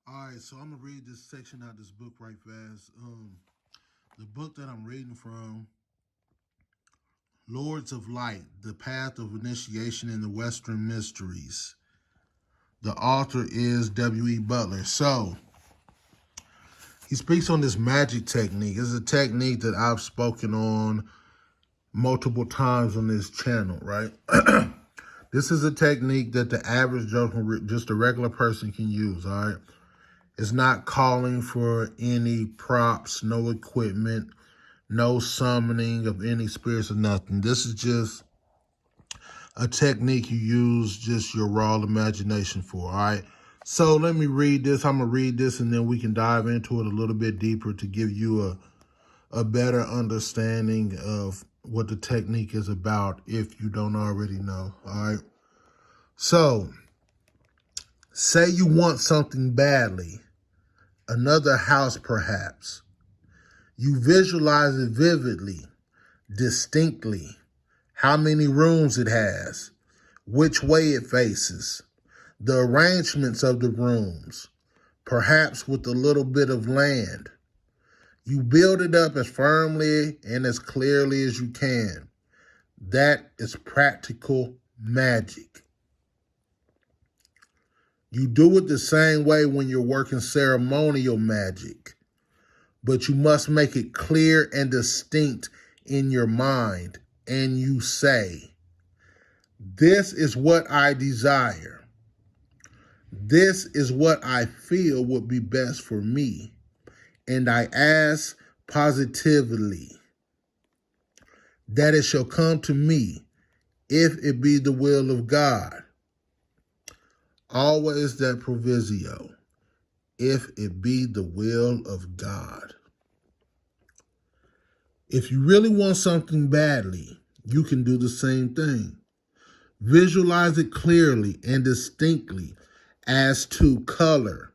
All right, so I'm gonna read this section out of this book right fast. The book that I'm reading from, Lords of Light: The Path of Initiation in the Western Mysteries. The author is W.E. Butler. So he speaks on this magic technique. It's a technique that I've spoken on multiple times on this channel, right? This is a technique that the average Joe, just a regular person, can use, all right? It's not calling for any props, no equipment, no summoning of any spirits or nothing. This is just a technique you use just your raw imagination for, all right? So let me read this. I'm going to read this and then we can dive into it a little bit deeper to give you a better understanding of what the technique is about if you don't already know, all right? So, say you want something badly, another house perhaps. You visualize it vividly, distinctly, how many rooms it has, which way it faces, the arrangements of the rooms, perhaps with a little bit of land. You build it up as firmly and as clearly as you can. That is practical magic. You do it the same way when you're working ceremonial magic, but you must make it clear and distinct in your mind, and you say, this is what I desire. This is what I feel would be best for me, and I ask positively that it shall come to me if it be the will of God. Always that proviso, if it be the will of God. If you really want something badly, you can do the same thing. Visualize it clearly and distinctly as to color,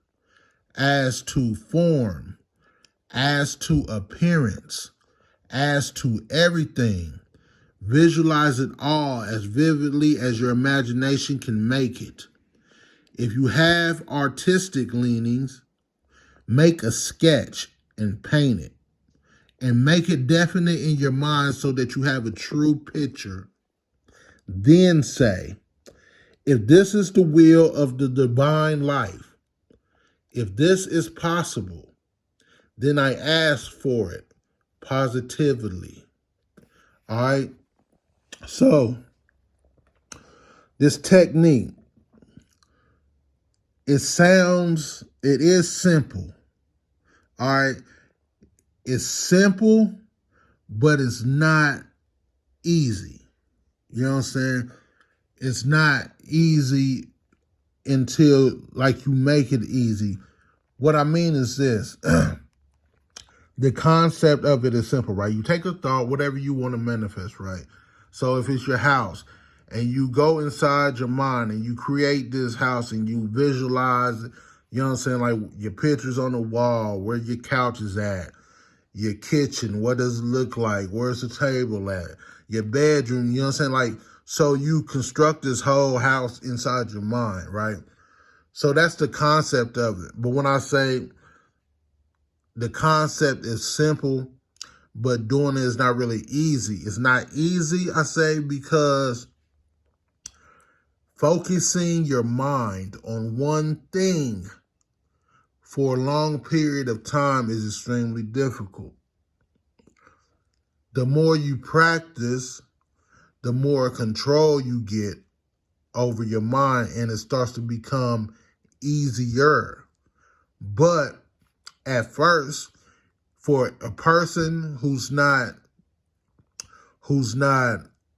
as to form, as to appearance, as to everything. Visualize it all as vividly as your imagination can make it. If you have artistic leanings, make a sketch and paint it. And make it definite in your mind so that you have a true picture. Then say, if this is the will of the divine life, if this is possible, then I ask for it positively. All right? So, this technique, it is simple. All right? It's simple, but it's not easy. You know what I'm saying? It's not easy until like you make it easy. What I mean is this. The concept of it is simple, right? You take a thought, whatever you want to manifest, right? So if it's your house and you go inside your mind and you create this house and you visualize, you know what I'm saying? Like your pictures on the wall, where your couch is at, your kitchen, what does it look like? Where's the table at? Your bedroom, you know what I'm saying? Like, so you construct this whole house inside your mind, right? So that's the concept of it. But when I say the concept is simple, but doing it is not really easy. It's not easy, I say, because focusing your mind on one thing for a long period of time is extremely difficult. The more you practice, the more control you get over your mind, and it starts to become easier. But at first, for a person who's not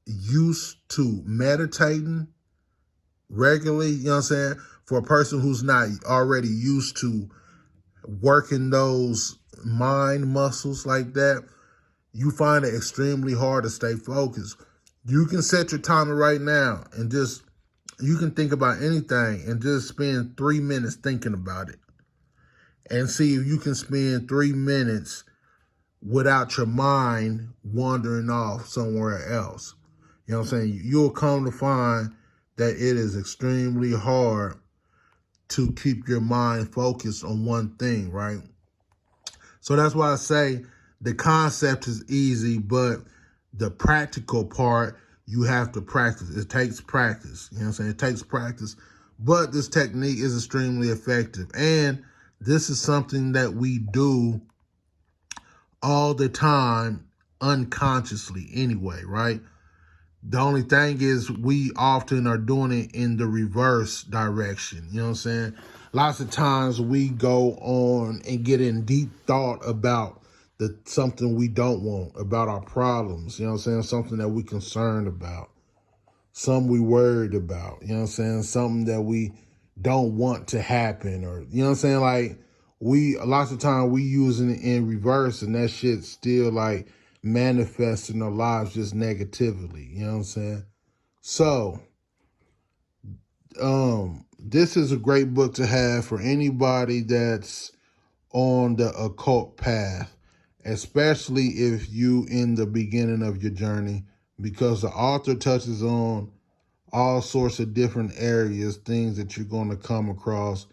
used to meditating regularly, you know what I'm saying? For a person who's not already used to working those mind muscles like that, you find it extremely hard to stay focused. You can set your timer right now and you can think about anything and just spend 3 minutes thinking about it. And see if you can spend 3 minutes without your mind wandering off somewhere else. You know what I'm saying? You'll come to find that it is extremely hard to keep your mind focused on one thing, right? So that's why I say the concept is easy, but the practical part, you have to practice. It takes practice. You know what I'm saying? It takes practice. But this technique is extremely effective. And this is something that we do all the time unconsciously anyway, right? The only thing is we often are doing it in the reverse direction. You know what I'm saying? Lots of times we go on and get in deep thought about something we don't want, about our problems. You know what I'm saying? Something that we concerned about, something we worried about. You know what I'm saying? Something that we don't want to happen, or you know what I'm saying? Like lots of time we using it in reverse, and that shit still like manifests in our lives just negatively. You know what I'm saying? So, this is a great book to have for anybody that's on the occult path, especially if you in the beginning of your journey, because the author touches on all sorts of different areas, things that you're going to come across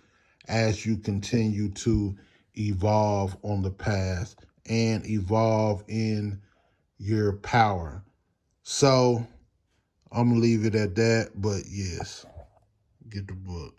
as you continue to evolve on the path and evolve in your power. So I'm going to leave it at that, but yes, get the book.